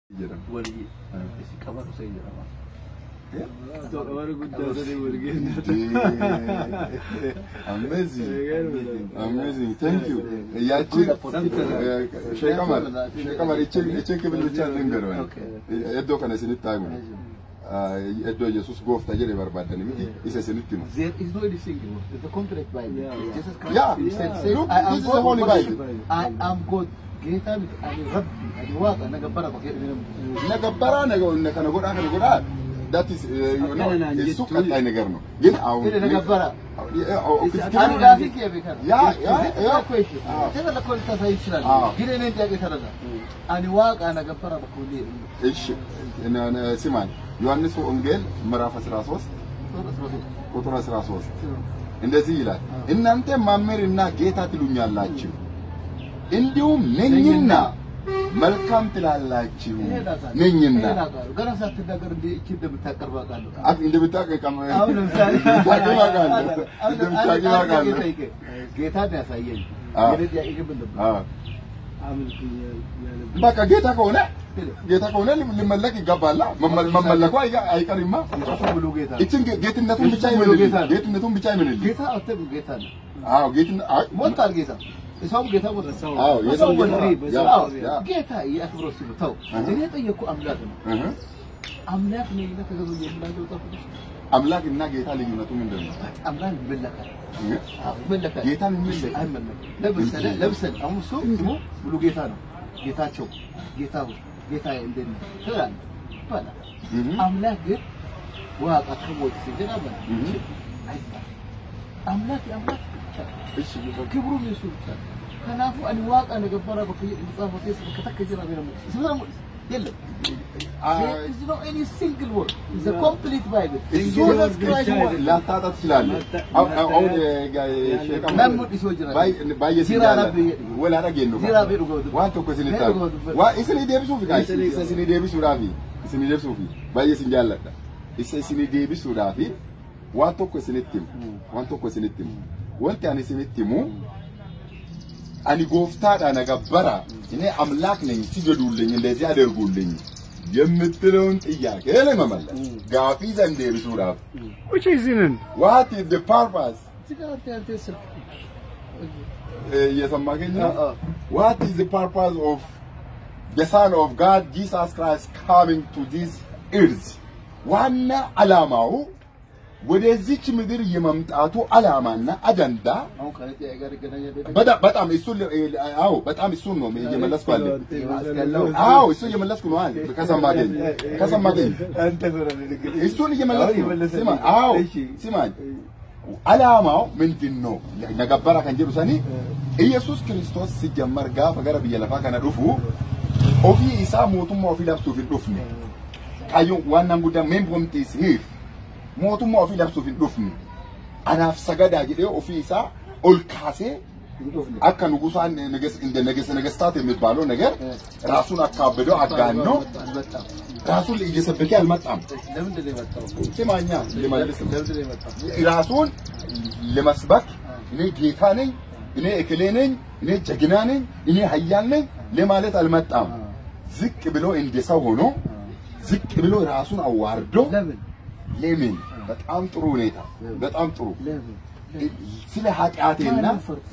Amazing. Thank you. Sheikh Amar, check the channel. Eddo kana sinit time. Eddo Jesus go after jere barbadani. Is a sinit. There is no anything. It's a complete Bible. Jesus Christ. Yeah. Look, this is the Holy Bible. I am God. Gita mit ani Rabbi ani waqa nagabbara bakir nagabbara kana goda that is it's so cut ነገር ነው ግን አሁን nagabbara ani gafi ke bekar ya question tana la kon tasay ይችላል ግን እኔ ጥያቄ ተረዳ ani waqa nagabbara bakuli እሺ ስማኝ ዮሐንስ ወንጌል ምዕራፍ 13 ቁጥር 13 እንደዚህ ይላል እናንተ ማመርና ጌታ ትሉኛላችሁ እንዲሁም ነኝና መልካም ትላላችሁ ነኝና ገና ሳትናገር እቺ እንደምታቀርባቃለሁ እንደምታቀርባቃለሁ ጌታ ያሳየኝ በቃ ጌታ ከሆነ ሊመለክ ይገባል መመለኩ አይቀርማ እቺን ጌትነቱን ብቻ ይመልል ጌታ አጥብ ጌታ ነው አዎ ጌትነት ሞታል ጌታ እሷም ጌታ ወደ አዎ የሰው ጌታ ያክብረው ሲሉታው እኔ ጠየቁ አምላክ ነው አምላክ ነው ለተገዙ የምላለው ተፈጥሮ አምላክ እና ጌታ ልዩነቱ ምንድነው አምላክ ይመለካል ጌታ ምን አይመለክ ለብሰን አሁን ሰው ብሎ ጌታ ነው ጌታቸው ጌታ እንደነ ተራን ባላ አምላክ ግን ዋቃ ከሞት ሲገናባ አምላክ እሺ ክብሩ ነው ከናፉ አንዋቃ ነገበራ በከይ እንጻፈው ከተከጀራ ነው ስለሙ የለም is no any single word is a complete bible Jesus Christ la tata ይችላል አሁን ማሙድ ይሶጅራ ባየሲራላ ወላ ረገኝ ነው ዋንተ ኮሲልታ ዋ እስኒ ደብሱ ፍቃይ እስኒ ደብሱ ራፊ እስኒ ደብሱ ፊ ባየሲንጃለታ እስኒ ደብሱ ራፊ ዋንተ ኮሲልትም ወንት ያኔ ሲመትሙ አኒ ጎፍታዳ ነገበራ እኔ አምላክ ነኝ ሲገዱልኝ እንደዚህ አደርጉልኝ የምትለውን ጥያቄ ለመመለስ ጋፊ ዘንዴ ቢሱራፍ which is in what is the purpose what is the purpose of the son of God Jesus Christ coming to this earth ዋና ዓላማው ወደዚች ምድር የመምጣቱ ዓላማና አጀንዳ በጣም እሱ ነው እየመለስኩ አለ እሱ እየመለስኩ ነው አለ ከሰማገኝ እሱን እየመለስኩ ስማ ዓላማው ምንድነው ነገበራ ከንጀሩሰኒ ኢየሱስ ክርስቶስ ሲጀመር ጋር ፈገረ በየለፋ ከነዱፉ ኦፊ ኢሳ ሞቱም ኦፊ ለብሱ ፊዱፍኒ ካዩ ዋናን ጉዳይ ሜምቦምቲስ ሂር ሞቱማ ኦፊ ለብሱ ፊዱፍኒ አናፍ ሰገዳ ጊዜ ኦፊሳ ኦልካሴ አካ ንጉሳን ነገስታት የሚባለው ነገር ራሱን አካበደው አጋኖ ራሱን እየሰበከ አልመጣም ለምን እንደመጣው ሲማኛ ለማለስ ራሱን ለመስበክ እኔ ጌታ ነኝ እኔ እክሌ ነኝ እኔ ጀግና ነኝ እኔ ኃያል ነኝ ለማለት አልመጣም ዝቅ ብሎ እንደሰው ሆኖ ዝቅ ብሎ ራሱን አዋርዶ ለምን በጣም ጥሩ ሁኔታ በጣም ጥሩ ስለ ኃጢአቴና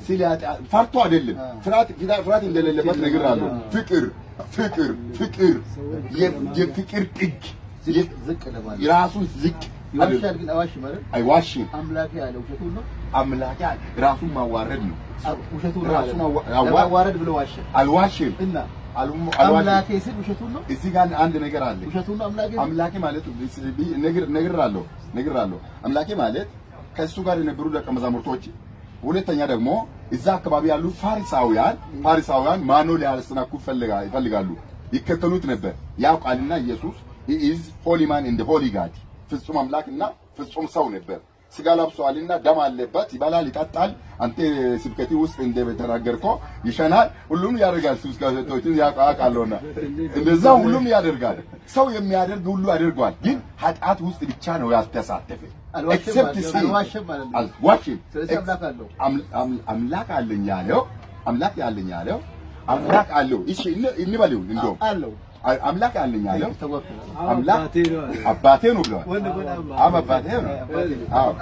ስለ ኃጢአት ፈርቶ አይደለም ፍራት እንደሌለበት ነገር አለው ፍቅር የፍቅር ጥግ ዝቅ ለማለት ራሱን ዝቅ ይዋሻል ግን አዋሽ ማለት አይዋሽም አምላክ ያለው ውሸቱን ነው አምላክ ራሱን ማዋረድ ነው ውሸቱን ራሱን ማዋረድ ብሎ ዋሸ አልዋሽም እና አምላኬ ሲል ውሸቱን ነው እዚህ ጋር አንድ ነገር አለ ውሸቱን ነው አምላኬ ማለት ነግራለሁ አምላኬ ማለት ከሱ ጋር የነበሩ ደቀ መዛሙርቶች ሁለተኛ ደግሞ እዛ አካባቢ ያሉ ፋሪሳውያን ማኖ ሊያስተናኩ ይፈልጋሉ ይከተሉት ነበር ያውቃልና ኢየሱስ he is holy man in the holy God ፍጹም አምላክና ፍጹም ሰው ነበር ስጋ ለብሷልና ደም አለበት ይባላል ይጣጣል አንተ ስብከቲ ውስጥ እንደተናገርከው ይሸናል ሁሉም ያደርጋል ስብከቶችን ያቃቃለውና እንደዛ ሁሉም ያደርጋል ሰው የሚያደርግ ሁሉ ያደርጋል ግን ኃጢአት ውስጥ ብቻ ነው ያልተሳተፈ except alwashim አምላክ አለኝ ያለው አምላክ አለው እሺ እንበለው እንደው አምላክ አለኝ አለው አምላክ አባቴ ነው ብለዋል አባቴ ነው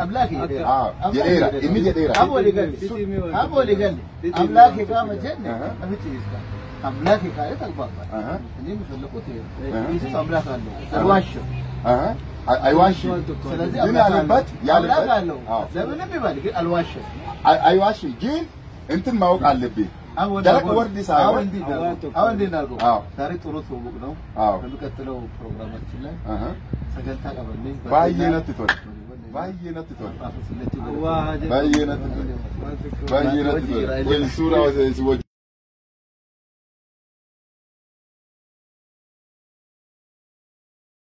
አምላክ የዴራ እሚ የዴራ አቦ ሊገል አምላክ ጋመጀን አብቲ ይስካ አምላክ ካለ ተግባባ እኔ ምፈልቁት ኢየሱስ አምላክ አለው አልዋሽ አይዋሽ ስለዚህ ግን ያለበት አለው ለምንም ይባል ግን አልዋሽ አይዋሽ ግን እንትን ማወቅ አለብኝ ደረቅ ወርድ ሳይሆን አሁን እንዲናርገው ዛሬ ጥሩ ተውቅ ነው በሚቀጥለው ፕሮግራማችን ላይ ሰገንታ ቀበልኝ ባየነት ትቶል ወይ ሱራ ወደ